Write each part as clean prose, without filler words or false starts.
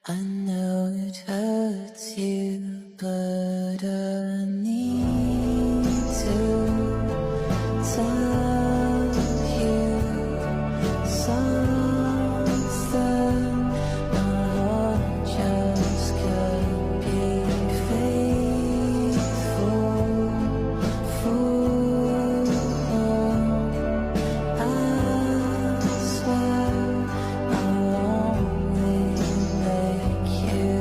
I know it hurts you, but I need to tell you something. My heart just can't be faithful for I swear I'll only make you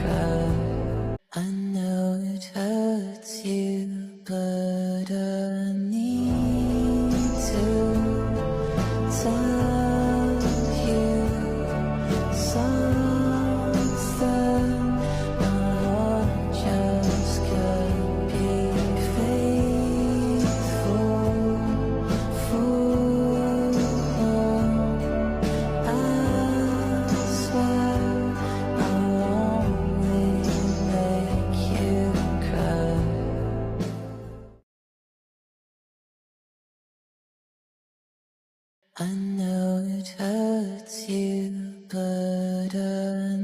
cry. I know it hurts you, but I need to tell you something. My heart just can't be faithful for I swear I'll only make you cry. I know it hurts you, but I